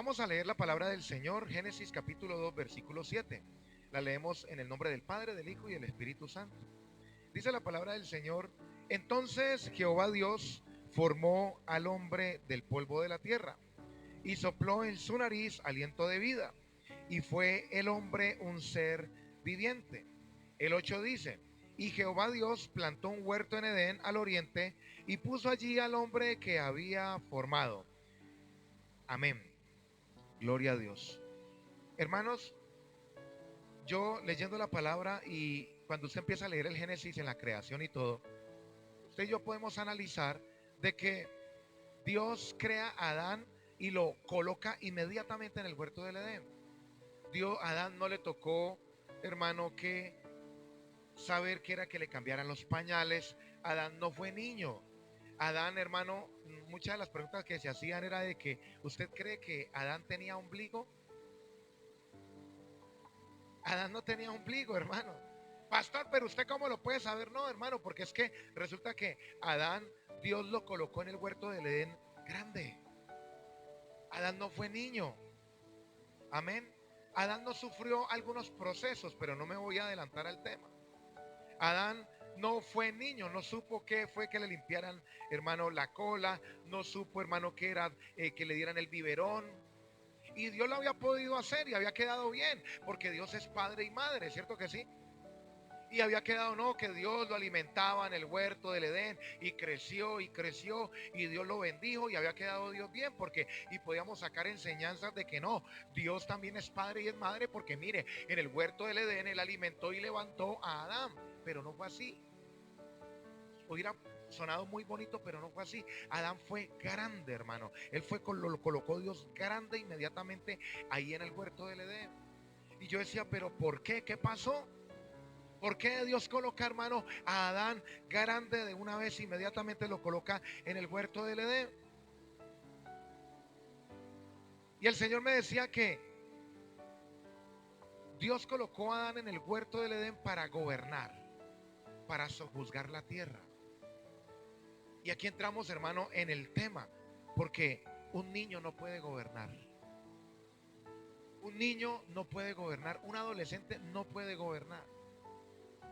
Vamos a leer la palabra del Señor, Génesis capítulo 2, versículo 7. La leemos en el nombre del Padre, del Hijo y del Espíritu Santo. Dice la palabra del Señor: entonces Jehová Dios formó al hombre del polvo de la tierra y sopló en su nariz aliento de vida, y fue el hombre un ser viviente. El 8 dice: y Jehová Dios plantó un huerto en Edén al oriente y puso allí al hombre que había formado. Amén. Gloria a Dios. Hermanos, yo leyendo la palabra, y cuando usted empieza a leer el Génesis en la creación y todo, usted y yo podemos analizar de que Dios crea a Adán y lo coloca inmediatamente en el huerto del Edén. Dios, a Adán no le tocó, hermano, que saber que era que le cambiaran los pañales. Adán no fue niño. Adán, hermano, muchas de las preguntas que se hacían era de que ¿usted cree que Adán tenía ombligo? Adán no tenía ombligo, hermano. Pastor, pero usted cómo lo puede saber. No, hermano, porque es que resulta que Adán, Dios lo colocó en el huerto del Edén grande. Adán no fue niño. Amén. Adán no sufrió algunos procesos, pero no me voy a adelantar al tema. Adán no fue niño, no supo qué fue que le limpiaran, hermano, la cola, no supo, hermano, que era que le dieran el biberón. Y Dios lo había podido hacer y había quedado bien, porque Dios es padre y madre, ¿cierto que sí? Y había quedado, no, que Dios lo alimentaba en el huerto del Edén y creció y Dios lo bendijo y había quedado Dios bien, porque y podíamos sacar enseñanzas de que no, Dios también es padre y es madre, porque mire, en el huerto del Edén Él alimentó y levantó a Adán, pero no fue así. Hubiera sonado muy bonito, pero no fue así. Adán fue grande, hermano. Él fue, lo colocó Dios grande inmediatamente ahí en el huerto del Edén. Y yo decía, pero ¿por qué? ¿Qué pasó? ¿Por qué Dios coloca, hermano, a Adán grande de una vez, inmediatamente lo coloca en el huerto del Edén? Y el Señor me decía que Dios colocó a Adán en el huerto del Edén para gobernar, para sojuzgar la tierra. Y aquí entramos, hermano, en el tema, porque un niño no puede gobernar. Un niño no puede gobernar, un adolescente no puede gobernar.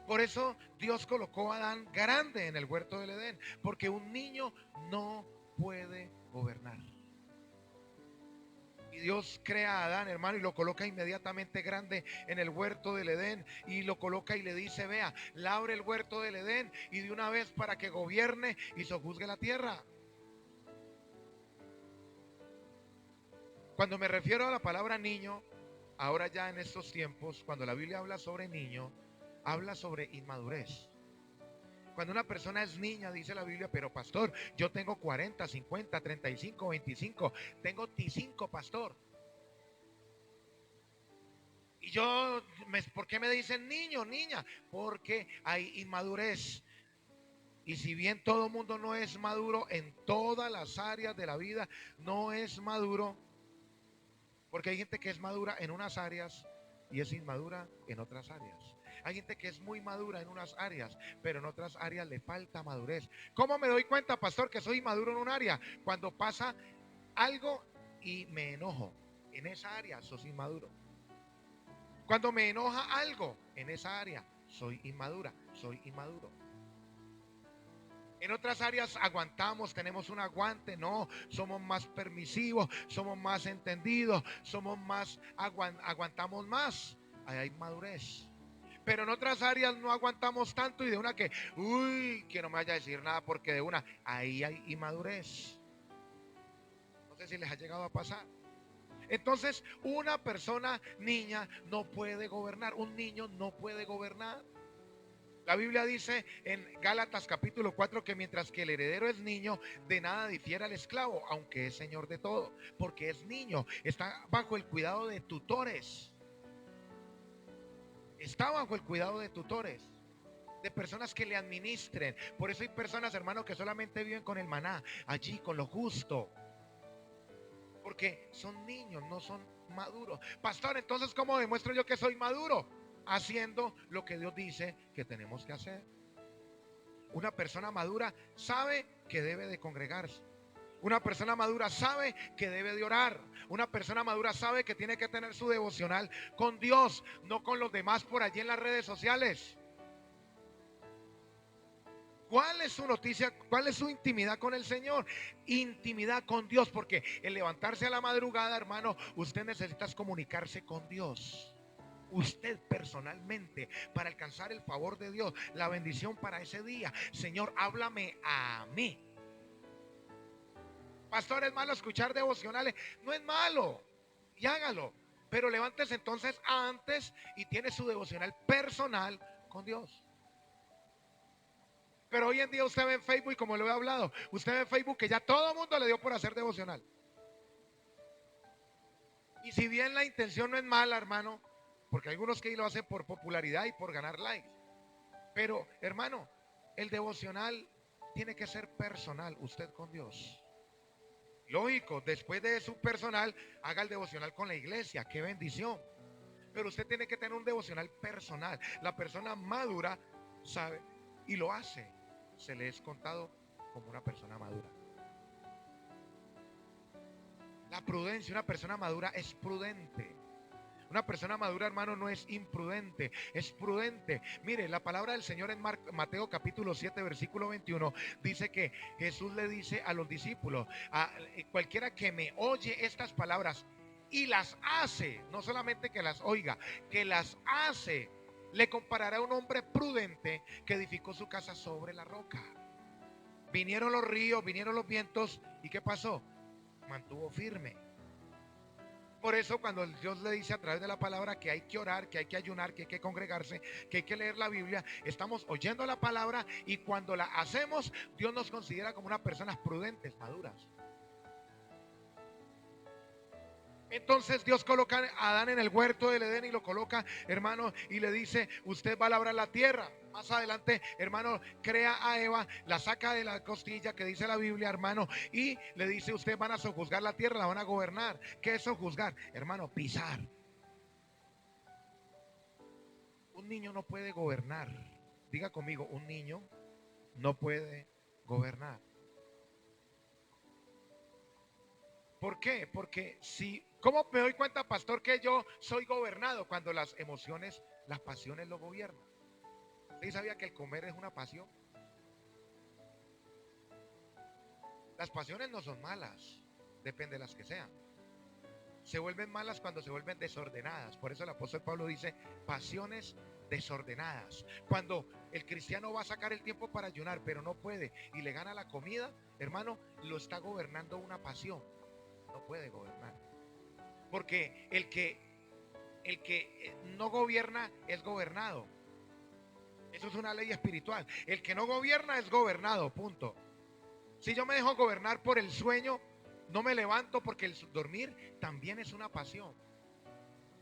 Por eso Dios colocó a Adán grande en el huerto del Edén, porque un niño no puede gobernar. Y Dios crea a Adán, hermano, y lo coloca inmediatamente grande en el huerto del Edén, y lo coloca y le dice: vea, labre el huerto del Edén y de una vez para que gobierne y sojuzgue la tierra. Cuando me refiero a la palabra niño, ahora ya en estos tiempos, cuando la Biblia habla sobre niño, habla sobre inmadurez. Cuando una persona es niña, dice la Biblia, pero pastor, yo tengo 40, 50, 35, 25, tengo T5, pastor. Y yo, ¿por qué me dicen niño, niña? Porque hay inmadurez. Y si bien todo el mundo no es maduro en todas las áreas de la vida, no es maduro, porque hay gente que es madura en unas áreas y es inmadura en otras áreas. Hay gente que es muy madura en unas áreas, pero en otras áreas le falta madurez. ¿Cómo me doy cuenta, pastor, que soy inmaduro en un área? Cuando pasa algo y me enojo. En esa área sos inmaduro. Cuando me enoja algo en esa área, soy inmadura, soy inmaduro. En otras áreas aguantamos, tenemos un aguante, no, somos más permisivos, somos más entendidos, somos más, aguantamos más. Ahí hay madurez. Pero en otras áreas no aguantamos tanto y de una que, uy, que no me vaya a decir nada porque de una, ahí hay inmadurez. No sé si les ha llegado a pasar. Entonces, una persona niña no puede gobernar, un niño no puede gobernar. La Biblia dice en Gálatas capítulo 4 que mientras que el heredero es niño, de nada difiere al esclavo, aunque es señor de todo, porque es niño, está bajo el cuidado de tutores. Está bajo el cuidado de tutores, de personas que le administren. Por eso hay personas, hermanos, que solamente viven con el maná, allí con lo justo, porque son niños, no son maduros. Pastor, entonces, ¿cómo demuestro yo que soy maduro? Haciendo lo que Dios dice que tenemos que hacer. Una persona madura sabe que debe de congregarse. Una persona madura sabe que debe de orar. Una persona madura sabe que tiene que tener su devocional con Dios, no con los demás por allí en las redes sociales. ¿Cuál es su noticia? ¿Cuál es su intimidad con el Señor? Intimidad con Dios, porque el levantarse a la madrugada, hermano, usted necesita comunicarse con Dios. Usted personalmente, para alcanzar el favor de Dios, la bendición para ese día. Señor, háblame a mí. Pastor, ¿es malo escuchar devocionales? No es malo, y hágalo. Pero levántese entonces antes y tiene su devocional personal con Dios. Pero hoy en día usted ve en Facebook, y como lo he hablado, usted ve en Facebook que ya todo el mundo le dio por hacer devocional. Y si bien la intención no es mala, hermano, porque hay algunos que lo hacen por popularidad y por ganar likes. Pero, hermano, el devocional tiene que ser personal, usted con Dios. Lógico, después de su personal, haga el devocional con la iglesia. ¡Qué bendición! Pero usted tiene que tener un devocional personal. La persona madura sabe y lo hace. Se le es contado como una persona madura. La prudencia, una persona madura es prudente. Una persona madura, hermano, no es imprudente, es prudente. Mire, la palabra del Señor en Mateo capítulo 7, versículo 21, dice que Jesús le dice a los discípulos, a cualquiera que me oye estas palabras y las hace, no solamente que las oiga, que las hace, le comparará a un hombre prudente que edificó su casa sobre la roca. Vinieron los ríos, vinieron los vientos, ¿y qué pasó? Mantuvo firme. Por eso cuando Dios le dice a través de la palabra que hay que orar, que hay que ayunar, que hay que congregarse, que hay que leer la Biblia, estamos oyendo la palabra y cuando la hacemos, Dios nos considera como unas personas prudentes, maduras. Entonces Dios coloca a Adán en el huerto del Edén y lo coloca, hermano, y le dice, usted va a labrar la tierra. Más adelante, hermano, crea a Eva, la saca de la costilla que dice la Biblia, hermano, y le dice, ustedes van a sojuzgar la tierra, la van a gobernar. ¿Qué es sojuzgar? Hermano, pisar. Un niño no puede gobernar. Diga conmigo, un niño no puede gobernar. ¿Por qué? Porque si, ¿cómo me doy cuenta, pastor, que yo soy gobernado? Cuando las emociones, las pasiones lo gobiernan. ¿Usted sabía que el comer es una pasión? Las pasiones no son malas, depende de las que sean. Se vuelven malas cuando se vuelven desordenadas. Por eso el apóstol Pablo dice, pasiones desordenadas. Cuando el cristiano va a sacar el tiempo para ayunar, pero no puede y le gana la comida, hermano, lo está gobernando una pasión. No puede gobernar. Porque el que no gobierna es gobernado. Eso es una ley espiritual. El que no gobierna es gobernado, punto. Si yo me dejo gobernar por el sueño, no me levanto porque el dormir también es una pasión.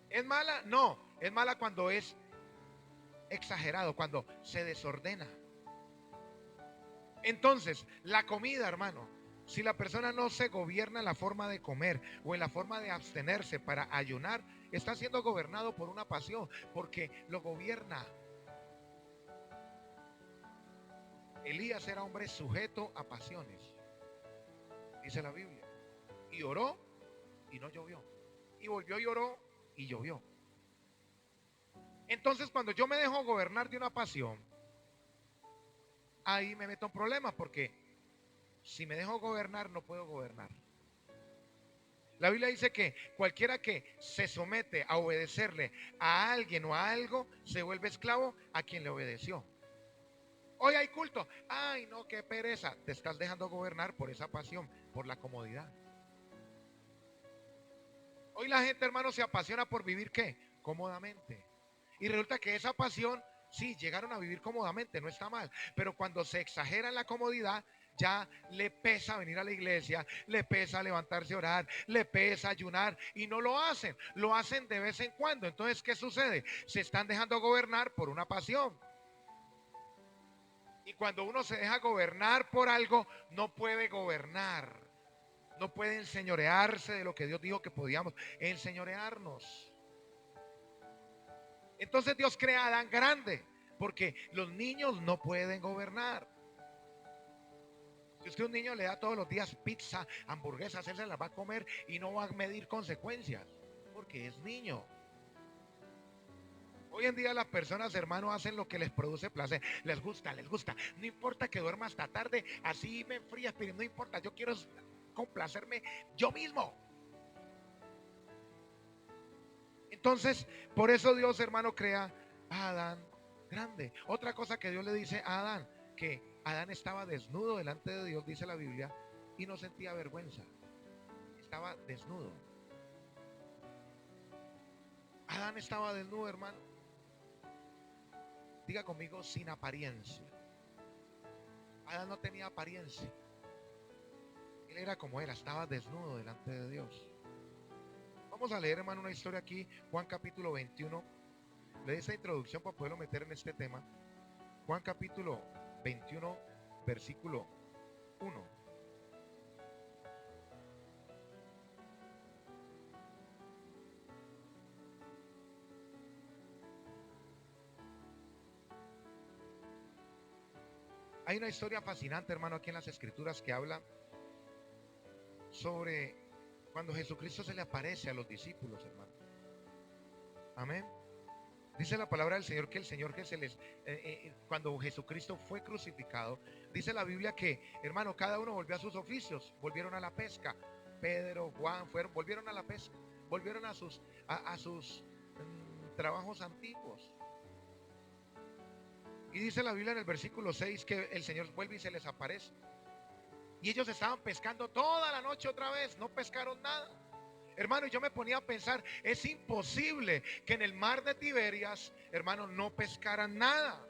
¿Es mala? No, es mala cuando es exagerado, cuando se desordena. Entonces, la comida, hermano, si la persona no se gobierna en la forma de comer o en la forma de abstenerse para ayunar, está siendo gobernado por una pasión, porque lo gobierna. Elías era hombre sujeto a pasiones, dice la Biblia. Y oró y no llovió. Y volvió y oró y llovió. Entonces, cuando yo me dejo gobernar de una pasión, ahí me meto en problemas porque si me dejo gobernar, no puedo gobernar. La Biblia dice que cualquiera que se somete a obedecerle a alguien o a algo, se vuelve esclavo a quien le obedeció. Hoy hay culto. Ay, no, qué pereza. Te estás dejando gobernar por esa pasión, por la comodidad. Hoy la gente, hermano, se apasiona por vivir ¿qué? Cómodamente. Y resulta que esa pasión, sí, llegaron a vivir cómodamente, no está mal. Pero cuando se exagera en la comodidad, ya le pesa venir a la iglesia, le pesa levantarse a orar, le pesa ayunar y no lo hacen. Lo hacen de vez en cuando. Entonces, ¿qué sucede? Se están dejando gobernar por una pasión. Y cuando uno se deja gobernar por algo, no puede gobernar. No puede enseñorearse de lo que Dios dijo que podíamos enseñorearnos. Entonces Dios crea a Adán grande, porque los niños no pueden gobernar. Si usted a un niño le da todos los días pizza, hamburguesas, él se las va a comer y no va a medir consecuencias, porque es niño. Hoy en día las personas, hermano, hacen lo que les produce placer. Les gusta, les gusta. No importa que duerma hasta tarde, así me enfrías, pero no importa. Yo quiero complacerme yo mismo. Entonces, por eso Dios, hermano, crea a Adán grande. Otra cosa que Dios le dice a Adán, que Adán estaba desnudo delante de Dios, dice la Biblia, y no sentía vergüenza. Estaba desnudo. Adán estaba desnudo, hermano. Diga conmigo, sin apariencia. Adán no tenía apariencia. Él era como era, estaba desnudo delante de Dios. Vamos a leer, hermano, una historia aquí, Juan capítulo 21. Le di esa introducción para poderlo meter en este tema. Juan capítulo 21, versículo 1. Hay una historia fascinante, hermano, aquí en las Escrituras que habla sobre cuando Jesucristo se le aparece a los discípulos, hermano. Amén. Dice la palabra del Señor que el Señor que se les, cuando Jesucristo fue crucificado, dice la Biblia que, hermano, cada uno volvió a sus oficios, volvieron a la pesca. Pedro, Juan, volvieron a la pesca, volvieron a sus trabajos antiguos. Y dice la Biblia en el versículo 6 que el Señor vuelve y se les aparece. Y ellos estaban pescando toda la noche otra vez, no pescaron nada. Hermano, yo me ponía a pensar, es imposible que en el mar de Tiberias, hermano, no pescaran nada.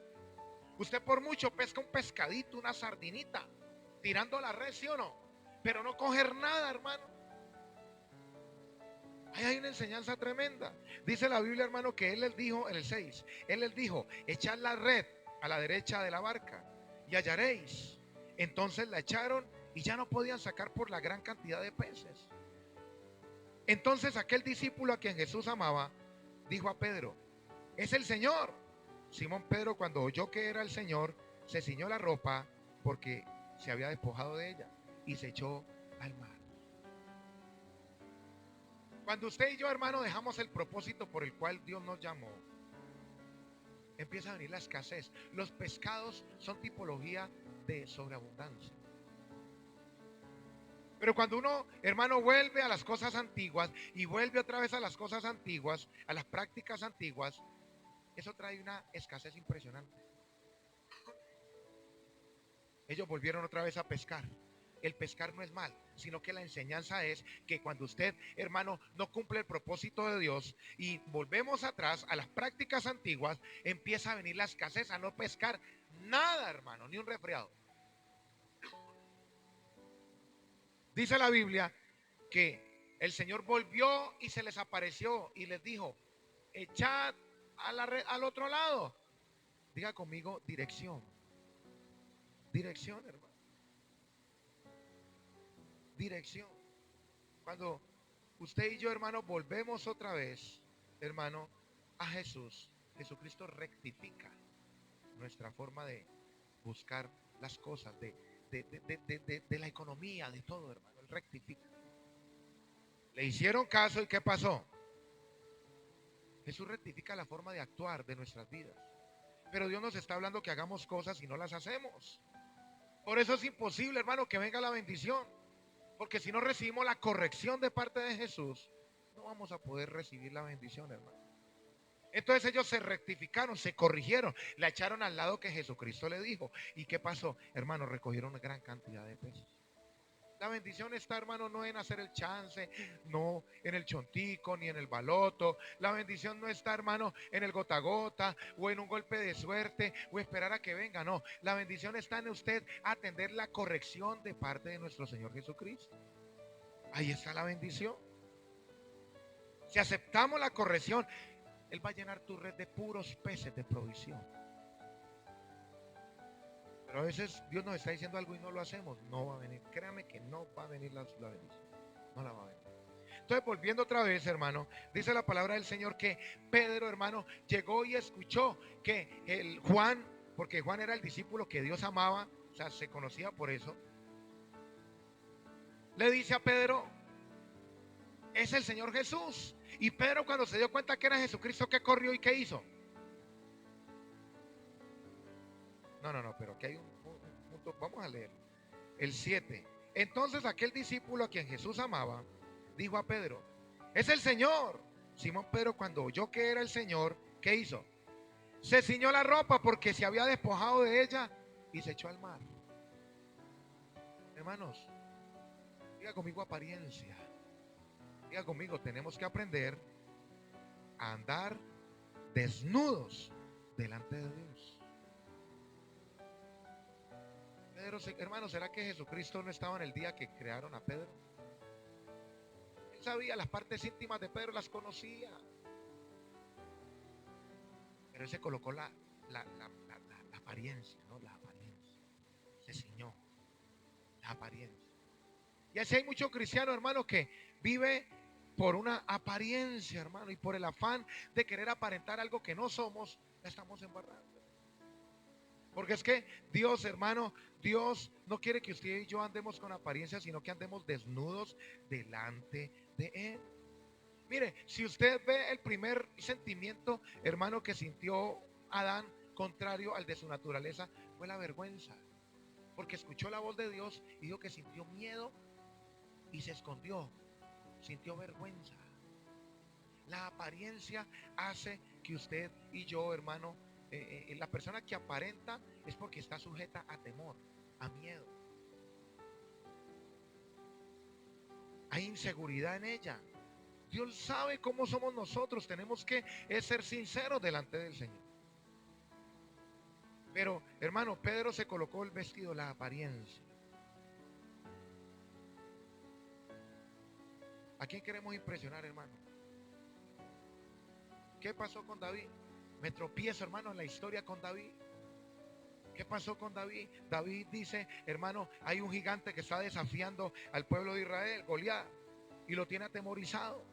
Usted por mucho pesca un pescadito, una sardinita, tirando la red, ¿sí o no? Pero no coger nada, hermano. Ahí hay una enseñanza tremenda. Dice la Biblia, hermano, que Él les dijo en el 6, Él les dijo, echad la red a la derecha de la barca y hallaréis. Entonces la echaron y ya no podían sacar por la gran cantidad de peces. Entonces aquel discípulo a quien Jesús amaba dijo a Pedro, es el Señor. Simón Pedro, cuando oyó que era el Señor, se ciñó la ropa porque se había despojado de ella y se echó al mar. Cuando usted y yo, hermano, dejamos el propósito por el cual Dios nos llamó, empieza a venir la escasez. Los pescados son tipología de sobreabundancia. Pero cuando uno, hermano, vuelve a las cosas antiguas y vuelve otra vez a las cosas antiguas, a las prácticas antiguas, eso trae una escasez impresionante. Ellos volvieron otra vez a pescar. El pescar no es mal, sino que la enseñanza es que cuando usted, hermano, no cumple el propósito de Dios y volvemos atrás a las prácticas antiguas, empieza a venir la escasez, a no pescar nada, hermano, ni un resfriado. Dice la Biblia que el Señor volvió y se les apareció y les dijo, echad al otro lado. Diga conmigo, dirección. Dirección, hermano. Dirección. Cuando usted y yo, hermano, volvemos otra vez, hermano, a Jesús, Jesucristo rectifica nuestra forma de buscar las cosas, de la economía, de todo, hermano. Él rectifica. Le hicieron caso y ¿qué pasó? Jesús rectifica la forma de actuar de nuestras vidas. Pero Dios nos está hablando que hagamos cosas y no las hacemos. Por eso es imposible, hermano, que venga la bendición. Porque si no recibimos la corrección de parte de Jesús, no vamos a poder recibir la bendición, hermano. Entonces ellos se rectificaron, se corrigieron, la echaron al lado que Jesucristo le dijo. ¿Y qué pasó? Hermano, recogieron una gran cantidad de peces. La bendición está, hermano, no en hacer el chance, no en el chontico, ni en el baloto. La bendición no está, hermano, en el gota a gota o en un golpe de suerte o esperar a que venga. No, la bendición está en usted atender la corrección de parte de nuestro Señor Jesucristo. Ahí está la bendición. Si aceptamos la corrección, Él va a llenar tu red de puros peces de provisión. Pero a veces Dios nos está diciendo algo y no lo hacemos. No va a venir. Créame que no va a venir la bendición. No la va a venir. Entonces, volviendo otra vez, hermano, dice la palabra del Señor que Pedro, hermano, llegó y escuchó que Juan, porque Juan era el discípulo que Dios amaba, o sea, se conocía por eso. le dice a Pedro, es el Señor Jesús. Y Pedro, cuando se dio cuenta que era Jesucristo, ¿qué corrió y qué hizo? No, pero aquí hay un punto, vamos a leer. El 7. Entonces aquel discípulo a quien Jesús amaba, dijo a Pedro, es el Señor. Simón Pedro, cuando oyó que era el Señor, ¿qué hizo? Se ciñó la ropa porque se había despojado de ella y se echó al mar. Hermanos, diga conmigo apariencia. Diga conmigo, tenemos que aprender a andar desnudos delante de Dios. Pedro, hermano, ¿será que Jesucristo no estaba en el día que crearon a Pedro? Él sabía las partes íntimas de Pedro, las conocía. Pero él se colocó la apariencia, ¿no? La apariencia. Se ciñó la apariencia. Y así hay muchos cristianos, hermanos, que vive por una apariencia, hermano, y por el afán de querer aparentar algo que no somos, la estamos embarrando. Porque es que Dios, hermano, Dios no quiere que usted y yo andemos con apariencia, sino que andemos desnudos delante de Él. Mire, si usted ve el primer sentimiento, hermano, que sintió Adán, contrario al de su naturaleza, fue la vergüenza. Porque escuchó la voz de Dios y dijo que sintió miedo y se escondió. Sintió vergüenza. La apariencia hace que usted y yo, hermano, la persona que aparenta es porque está sujeta a temor, a miedo. Hay inseguridad en ella. Dios sabe cómo somos nosotros. Tenemos que ser sinceros delante del Señor. Pero, hermano, Pedro se colocó el vestido, la apariencia. ¿A quién queremos impresionar, hermano? ¿Qué pasó con David? Me tropiezo, hermano, en la historia con David. ¿Qué pasó con David? David dice, hermano, hay un gigante que está desafiando al pueblo de Israel, Goliat, y lo tiene atemorizado.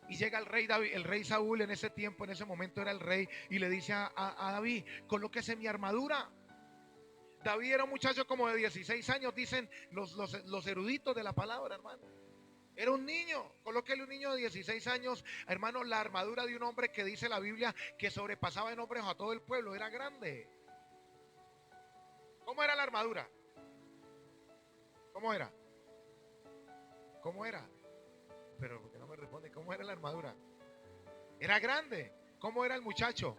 Y llega el rey David, el rey Saúl en ese tiempo, en ese momento era el rey, y le dice a David, colóquese mi armadura. David era un muchacho como de 16 años, dicen los eruditos de la palabra, hermano. Era un niño, colóquele un niño de 16 años, hermano, la armadura de un hombre que dice la Biblia que sobrepasaba en hombres a todo el pueblo, era grande. ¿Cómo era la armadura? ¿Cómo era? ¿Cómo era? Pero porque no me responde, ¿cómo era la armadura? Era grande. ¿Cómo era el muchacho?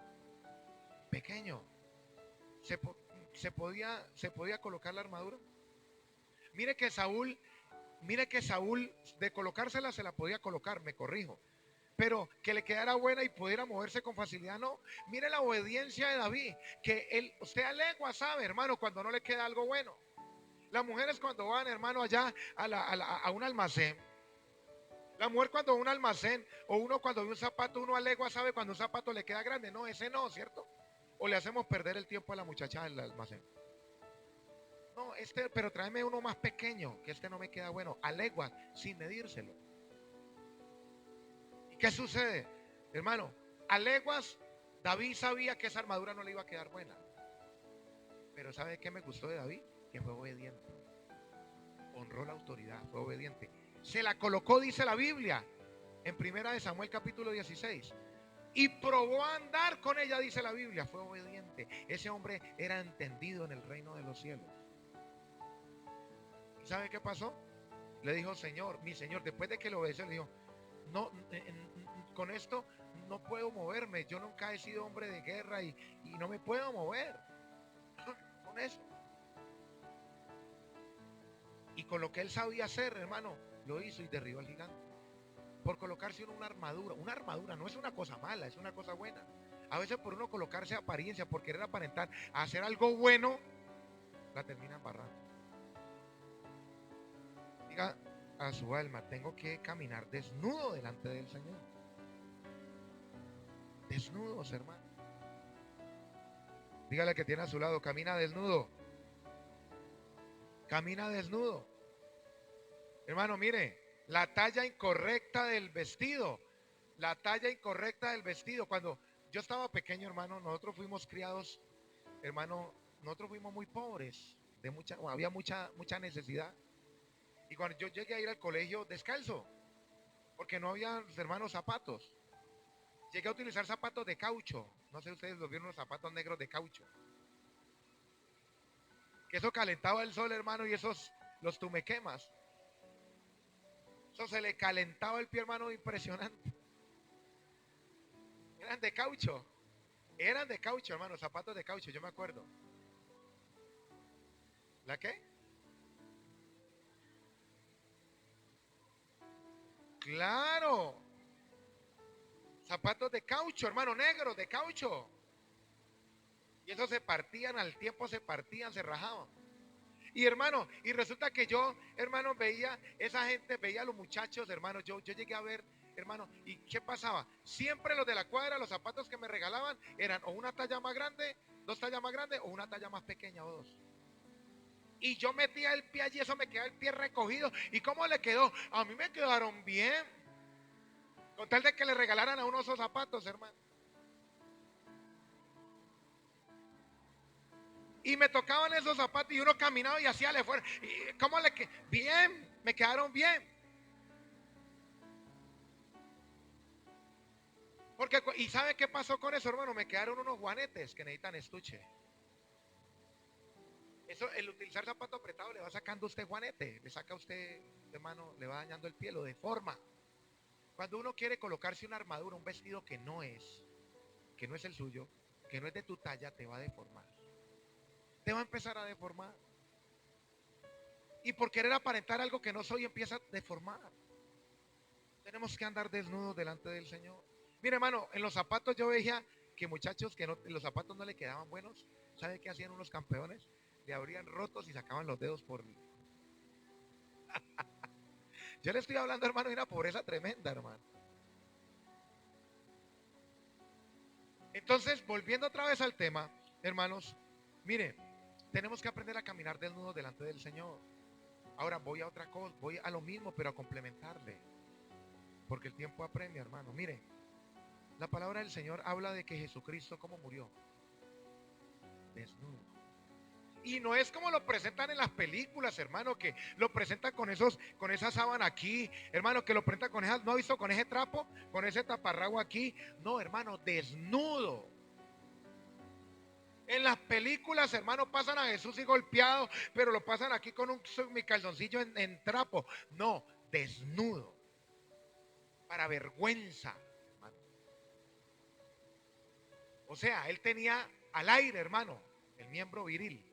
Pequeño. ¿Se podía colocar la armadura? Mire que Saúl de colocársela se la podía colocar, me corrijo. Pero que le quedara buena y pudiera moverse con facilidad, no. Mire la obediencia de David, que usted a legua sabe, hermano, cuando no le queda algo bueno. Las mujeres cuando van, hermano, allá a un almacén. La mujer cuando va a un almacén, o uno cuando ve un zapato, uno a legua sabe cuando un zapato le queda grande. No, ese no, ¿cierto? O le hacemos perder el tiempo a la muchacha del almacén. No, pero tráeme uno más pequeño, que este no me queda bueno. A legua, sin medírselo. ¿Y qué sucede? Hermano, a leguas, David sabía que esa armadura no le iba a quedar buena. Pero ¿sabe qué me gustó de David? Que fue obediente. Honró la autoridad, fue obediente. Se la colocó, dice la Biblia, en 1 Samuel capítulo 16. Y probó a andar con ella, dice la Biblia, fue obediente. Ese hombre era entendido en el reino de los cielos. ¿Y sabe qué pasó? Le dijo, Señor, mi Señor, después de que lo obedeció, le dijo, no, con esto no puedo moverme. Yo nunca he sido hombre de guerra y no me puedo mover con eso. Y con lo que él sabía hacer, hermano, lo hizo y derribó al gigante. Por colocarse una armadura. Una armadura no es una cosa mala, es una cosa buena. A veces por uno colocarse apariencia, por querer aparentar, hacer algo bueno, la termina embarrando. Diga a su alma, tengo que caminar desnudo delante del Señor. Desnudos, hermano. Dígale que tiene a su lado, camina desnudo. Camina desnudo. Hermano, mire, la talla incorrecta del vestido. La talla incorrecta del vestido. Cuando yo estaba pequeño, hermano, nosotros fuimos criados, hermano, nosotros fuimos muy pobres. había mucha necesidad. Y cuando yo llegué a ir al colegio descalzo, porque no había, hermanos, zapatos, llegué a utilizar zapatos de caucho. No sé si ustedes los vieron, los zapatos negros de caucho. Que eso calentaba el sol, hermano, y los tumequemas. Eso se le calentaba el pie, hermano, impresionante. Eran de caucho. Eran de caucho, hermano, zapatos de caucho, yo me acuerdo. ¿La qué? Claro. Zapatos de caucho, hermano, negros, de caucho. Y esos se partían, al tiempo se partían, se rajaban. Y hermano, y resulta que yo, hermano, veía esa gente, veía a los muchachos, hermano, yo llegué a ver, hermano, ¿y qué pasaba? Siempre los de la cuadra, los zapatos que me regalaban eran o una talla más grande, dos tallas más grandes, o una talla más pequeña o dos. Y yo metía el pie allí, eso me quedaba el pie recogido. ¿Y cómo le quedó? A mí me quedaron bien. Con tal de que le regalaran a uno esos zapatos, hermano. Y me tocaban esos zapatos y uno caminaba y hacía el esfuerzo. ¿Y cómo le quedó? Bien, me quedaron bien. Porque, ¿y sabe qué pasó con eso, hermano? Me quedaron unos guanetes que necesitan estuche. Eso, el utilizar zapato apretado le va sacando a usted juanete, le saca a usted, hermano, le va dañando el pie, lo deforma. Cuando uno quiere colocarse una armadura, un vestido que no es el suyo, que no es de tu talla, te va a deformar. Te va a empezar a deformar. Y por querer aparentar algo que no soy, empieza a deformar. Tenemos que andar desnudos delante del Señor. Mire, hermano, en los zapatos yo veía que muchachos que los zapatos no le quedaban buenos. ¿Sabe qué hacían unos campeones? Le abrían rotos y sacaban los dedos por... Yo le estoy hablando, hermano, de una pobreza tremenda, hermano. Entonces, volviendo otra vez al tema, hermanos, mire, tenemos que aprender a caminar desnudos delante del Señor. Ahora voy a otra cosa, voy a lo mismo, pero a complementarle, porque el tiempo apremia, hermano. Mire, la palabra del Señor habla de que Jesucristo, ¿cómo murió? Desnudo. Y no es como lo presentan en las películas, hermano, que lo presentan con esa sábana aquí, hermano, que lo presentan con esas, ¿no ha visto? Con ese trapo, con ese taparrago aquí. No, hermano, desnudo. En las películas, hermano, pasan a Jesús y golpeado, pero lo pasan aquí con mi calzoncillo en trapo. No, desnudo. Para vergüenza, hermano. O sea, él tenía al aire, hermano, el miembro viril.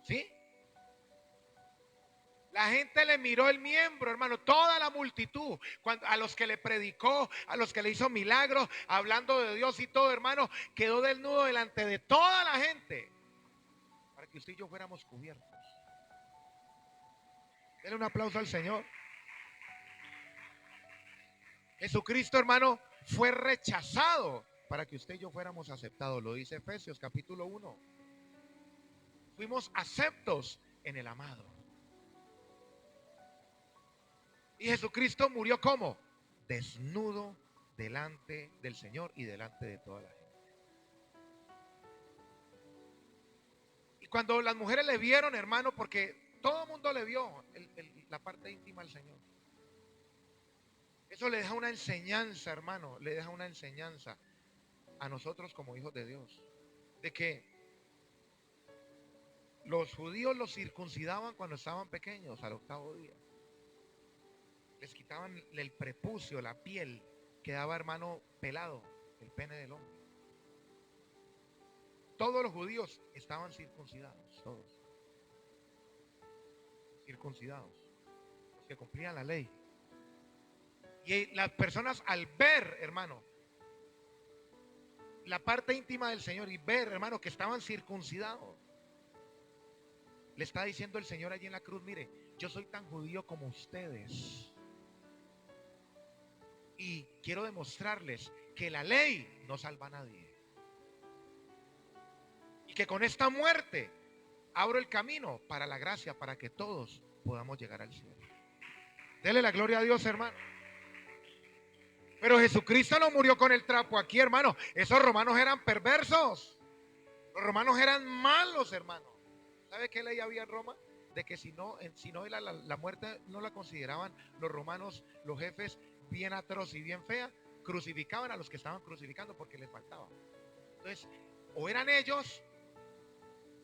¿Sí? La gente le miró el miembro, hermano, toda la multitud, a los que le predicó, a los que le hizo milagros, hablando de Dios y todo, hermano, quedó desnudo delante de toda la gente, para que usted y yo fuéramos cubiertos. Denle un aplauso al Señor. Jesucristo, hermano, fue rechazado para que usted y yo fuéramos aceptados. Lo dice Efesios capítulo 1. Fuimos aceptos en el amado. Y Jesucristo murió como desnudo delante del Señor y delante de toda la gente. Y cuando las mujeres le vieron, hermano, porque todo el mundo le vio la parte íntima al Señor. Eso le deja una enseñanza, hermano, le deja una enseñanza a nosotros como hijos de Dios. De que los judíos los circuncidaban cuando estaban pequeños, al octavo día. Les quitaban el prepucio, la piel, quedaba, hermano, pelado, el pene del hombre. Todos los judíos estaban circuncidados, todos. Circuncidados, los que cumplían la ley. Y las personas al ver, hermano, la parte íntima del Señor y ver, hermano, que estaban circuncidados, le está diciendo el Señor allí en la cruz: mire, yo soy tan judío como ustedes. Y quiero demostrarles que la ley no salva a nadie. Y que con esta muerte abro el camino para la gracia, para que todos podamos llegar al cielo. Dele la gloria a Dios, hermano. Pero Jesucristo no murió con el trapo aquí, hermano. Esos romanos eran perversos. Los romanos eran malos, hermano. ¿Sabe qué ley había en Roma? De que si no la muerte no la consideraban los romanos, los jefes, bien atroz y bien fea, crucificaban a los que estaban crucificando porque les faltaba. Entonces, o eran ellos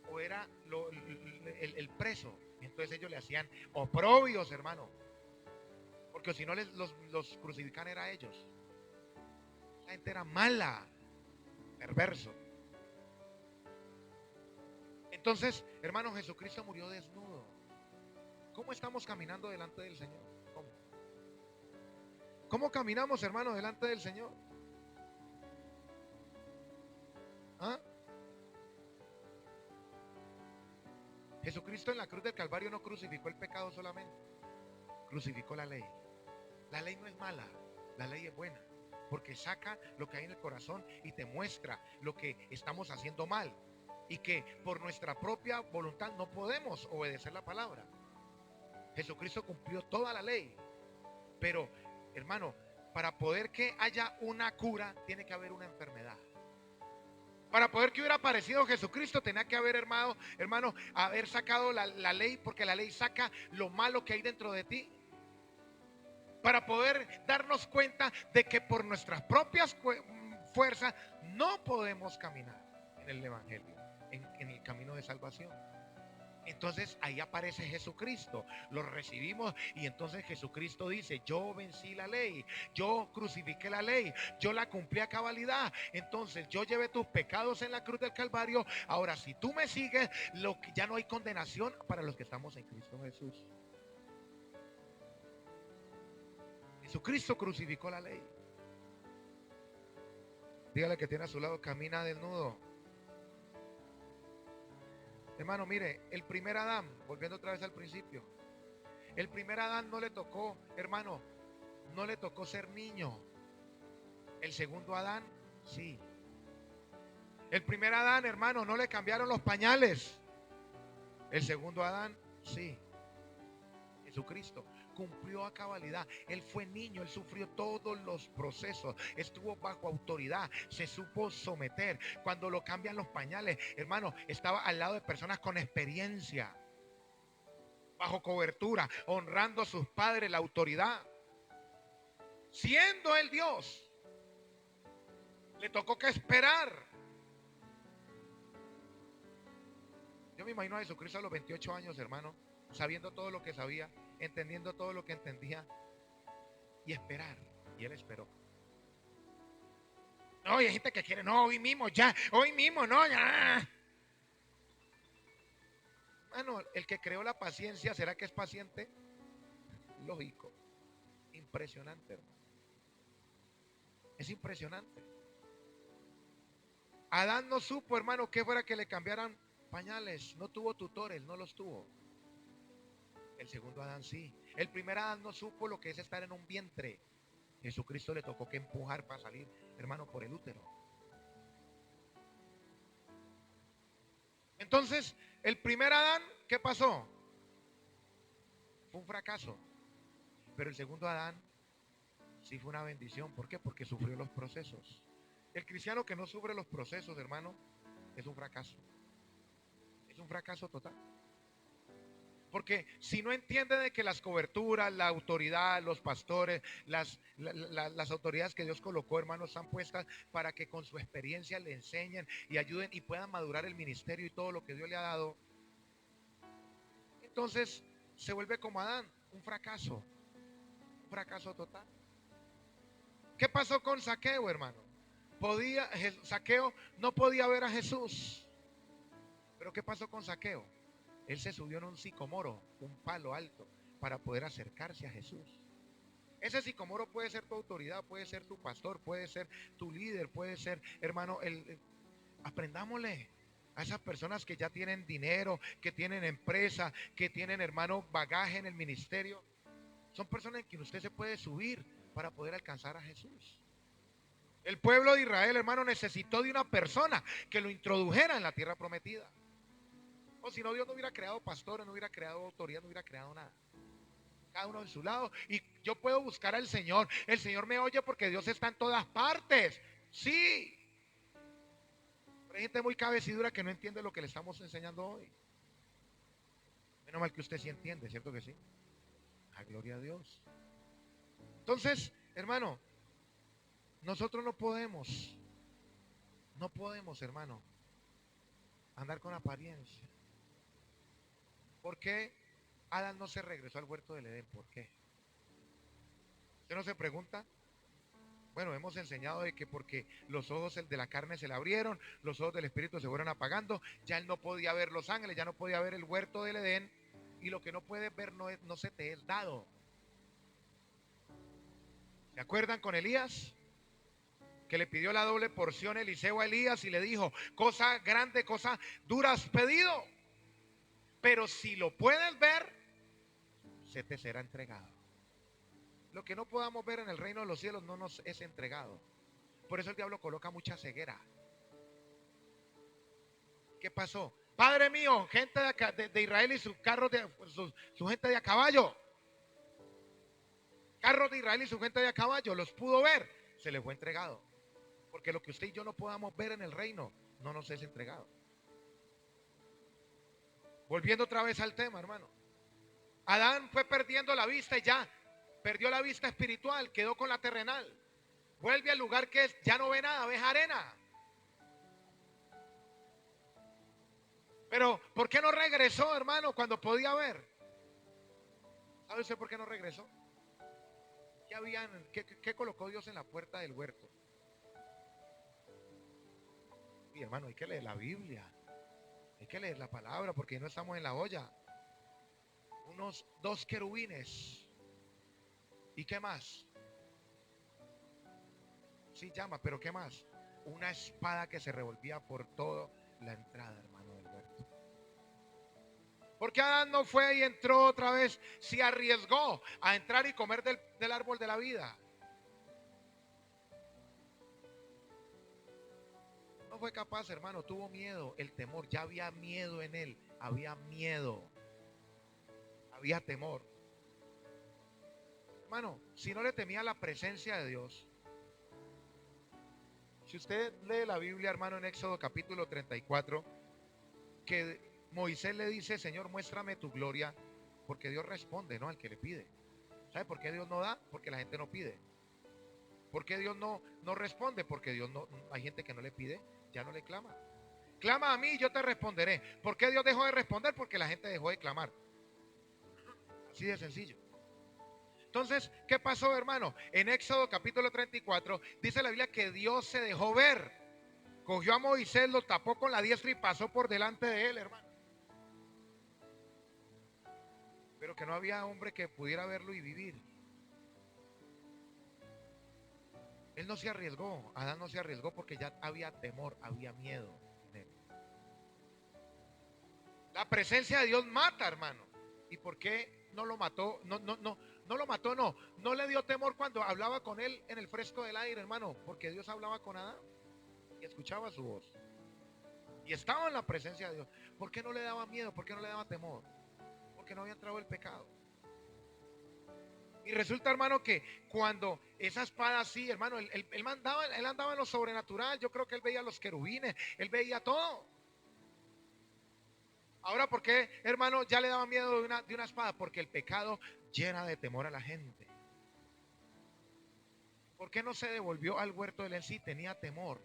o era el preso. Entonces ellos le hacían oprobios, hermano, porque si no los crucificaban era ellos. La gente era mala, perverso. Entonces, hermano, Jesucristo murió desnudo. ¿Cómo estamos caminando delante del Señor? ¿Cómo? ¿Cómo caminamos, hermano, delante del Señor? ¿Ah? Jesucristo en la cruz del Calvario no crucificó el pecado solamente, crucificó la ley. La ley no es mala, la ley es buena, porque saca lo que hay en el corazón y te muestra lo que estamos haciendo mal y que por nuestra propia voluntad no podemos obedecer la palabra. Jesucristo cumplió toda la ley, pero hermano, para poder que haya una cura tiene que haber una enfermedad. Para poder que hubiera aparecido Jesucristo tenía que haber, hermano, haber sacado la ley, porque la ley saca lo malo que hay dentro de ti. Para poder darnos cuenta de que por nuestras propias fuerzas no podemos caminar en el Evangelio, en el camino de salvación. Entonces ahí aparece Jesucristo, lo recibimos y entonces Jesucristo dice: yo vencí la ley, yo crucifiqué la ley, yo la cumplí a cabalidad. Entonces yo llevé tus pecados en la cruz del Calvario. Ahora si tú me sigues, ya no hay condenación para los que estamos en Cristo Jesús. Jesucristo crucificó la ley. Dígale que tiene a su lado: camina desnudo. Hermano, mire, el primer Adán, volviendo otra vez al principio, el primer Adán no le tocó, hermano, no le tocó ser niño. El segundo Adán, sí. El primer Adán, hermano, no le cambiaron los pañales. El segundo Adán, sí. Jesucristo cumplió a cabalidad. Él fue niño, él sufrió todos los procesos, estuvo bajo autoridad, se supo someter. Cuando lo cambian los pañales, hermano, estaba al lado de personas con experiencia, bajo cobertura, honrando a sus padres, la autoridad. Siendo él Dios, le tocó que esperar. Yo me imagino a Jesucristo a los 28 años, hermano, sabiendo todo lo que sabía, entendiendo todo lo que entendía, y esperar. Y él esperó. No, hay gente que quiere: no, hoy mismo ya, hoy mismo, no, ya. Bueno, el que creó la paciencia, ¿será que es paciente? Lógico. Impresionante, hermano. Es impresionante. Adán no supo, hermano, que fuera que le cambiaran pañales. No tuvo tutores, no los tuvo. El segundo Adán sí. El primer Adán no supo lo que es estar en un vientre. Jesucristo le tocó que empujar para salir, hermano, por el útero. Entonces, el primer Adán, ¿qué pasó? Fue un fracaso. Pero el segundo Adán sí fue una bendición. ¿Por qué? Porque sufrió los procesos. El cristiano que no sufre los procesos, hermano, es un fracaso. Es un fracaso total. Porque si no entiende de que las coberturas, la autoridad, los pastores, las autoridades que Dios colocó, hermanos, están puestas para que con su experiencia le enseñen y ayuden y puedan madurar el ministerio y todo lo que Dios le ha dado, entonces se vuelve como Adán, un fracaso total. ¿Qué pasó con Zaqueo, hermano? Zaqueo no podía ver a Jesús. Pero ¿qué pasó con Zaqueo? Él se subió en un sicomoro, un palo alto, para poder acercarse a Jesús. Ese sicomoro puede ser tu autoridad, puede ser tu pastor, puede ser tu líder, puede ser, hermano, aprendámosle a esas personas que ya tienen dinero, que tienen empresa, que tienen, hermano, bagaje en el ministerio. Son personas en quien usted se puede subir para poder alcanzar a Jesús. El pueblo de Israel, hermano, necesitó de una persona que lo introdujera en la tierra prometida. O si no, Dios no hubiera creado pastores, no hubiera creado autoridad, no hubiera creado nada. Cada uno en su lado. Y yo puedo buscar al Señor. El Señor me oye porque Dios está en todas partes. Sí. Pero hay gente muy cabecidura que no entiende lo que le estamos enseñando hoy. Menos mal que usted sí entiende, ¿cierto que sí? Ah, gloria a Dios. Entonces, hermano, nosotros no podemos, hermano, andar con apariencia. ¿Por qué Adán no se regresó al huerto del Edén? ¿Por qué? ¿Usted no se pregunta? Bueno, hemos enseñado de que porque los ojos de la carne se le abrieron, los ojos del espíritu se fueron apagando, ya él no podía ver los ángeles, ya no podía ver el huerto del Edén, y lo que no puedes ver no se te es dado. ¿Se acuerdan con Elías? Que le pidió la doble porción Eliseo a Elías y le dijo, cosa grande, cosa dura has pedido, pero si lo puedes ver, se te será entregado. Lo que no podamos ver en el reino de los cielos no nos es entregado. Por eso el diablo coloca mucha ceguera. ¿Qué pasó? Padre mío, gente de Israel y sus carros su gente de a caballo. Carros de Israel y su gente de a caballo, los pudo ver, se les fue entregado. Porque lo que usted y yo no podamos ver en el reino, no nos es entregado. Volviendo otra vez al tema, hermano. Adán fue perdiendo la vista y ya perdió la vista espiritual, quedó con la terrenal. Vuelve al lugar que es, ya no ve nada, ve arena. Pero ¿por qué no regresó, hermano, cuando podía ver? ¿Sabe usted por qué no regresó? ¿Qué colocó Dios en la puerta del huerto? Y hermano, hay que leer la Biblia, hay que leer la palabra, porque no estamos en la olla. Unos dos querubines. ¿Y qué más? Sí llama, pero ¿qué más? Una espada que se revolvía por toda la entrada, hermano, del huerto. Porque Adán no fue y entró otra vez, se arriesgó a entrar y comer del árbol de la vida. No fue capaz, hermano, tuvo miedo, el temor, ya había miedo en él, había miedo, había temor. Hermano, si no le temía la presencia de Dios, si usted lee la Biblia, hermano, en Éxodo capítulo 34, que Moisés le dice, Señor, muéstrame tu gloria, porque Dios responde, ¿no? Al que le pide. ¿Sabe por qué Dios no da? Porque la gente no pide. ¿Por qué Dios no responde? Porque Dios no, hay gente que no le pide, ya no le clama. Clama a mí y yo te responderé. ¿Por qué Dios dejó de responder? Porque la gente dejó de clamar. Así de sencillo. Entonces, ¿qué pasó, hermano? En Éxodo capítulo 34 dice la Biblia que Dios se dejó ver. Cogió a Moisés, lo tapó con la diestra y pasó por delante de él, hermano. Pero que no había hombre que pudiera verlo y vivir. Él no se arriesgó, Adán no se arriesgó porque ya había temor, había miedo en él. La presencia de Dios mata, hermano. ¿Y por qué no lo mató? No lo mató, no le dio temor cuando hablaba con él en el fresco del aire, hermano, porque Dios hablaba con Adán y escuchaba su voz. Y estaba en la presencia de Dios. ¿Por qué no le daba miedo? ¿Por qué no le daba temor? Porque no había entrado el pecado. Y resulta, hermano, que cuando esa espada así, hermano, él andaba en lo sobrenatural. Yo creo que él veía los querubines, él veía todo. Ahora, ¿por qué, hermano, ya le daba miedo de una espada? Porque el pecado llena de temor a la gente. ¿Por qué no se devolvió al huerto del Edén? Sí, tenía temor.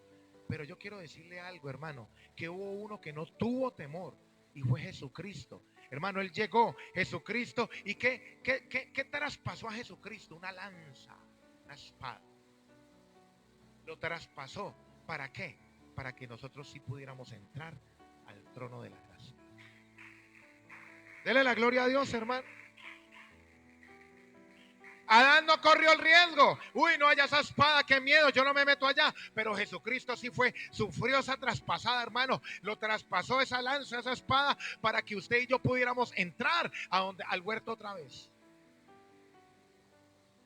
Pero yo quiero decirle algo, hermano, que hubo uno que no tuvo temor y fue Jesucristo. Hermano, él llegó, Jesucristo, ¿y qué traspasó a Jesucristo? Una lanza, una espada. Lo traspasó. ¿Para qué? Para que nosotros sí pudiéramos entrar al trono de la gracia. Dele la gloria a Dios, hermano. Adán no corrió el riesgo. Uy, no haya esa espada, qué miedo, yo no me meto allá. Pero Jesucristo sí fue, sufrió esa traspasada, hermano. Lo traspasó esa lanza, esa espada, para que usted y yo pudiéramos entrar al huerto otra vez.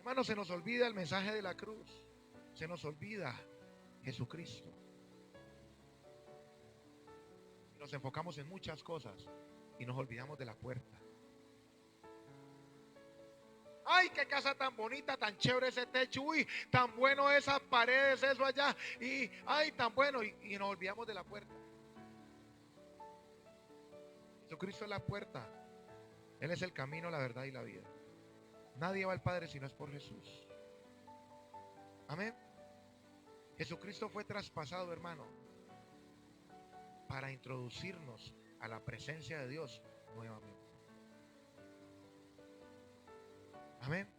Hermano, se nos olvida el mensaje de la cruz. Se nos olvida Jesucristo. Nos enfocamos en muchas cosas y nos olvidamos de la puerta. Ay, qué casa tan bonita, tan chévere ese techo, uy, tan bueno esas paredes, eso allá, y ay, tan bueno, y nos olvidamos de la puerta. Jesucristo es la puerta. Él es el camino, la verdad y la vida. Nadie va al Padre si no es por Jesús. Amén. Jesucristo fue traspasado, hermano, para introducirnos a la presencia de Dios nuevamente. Amén.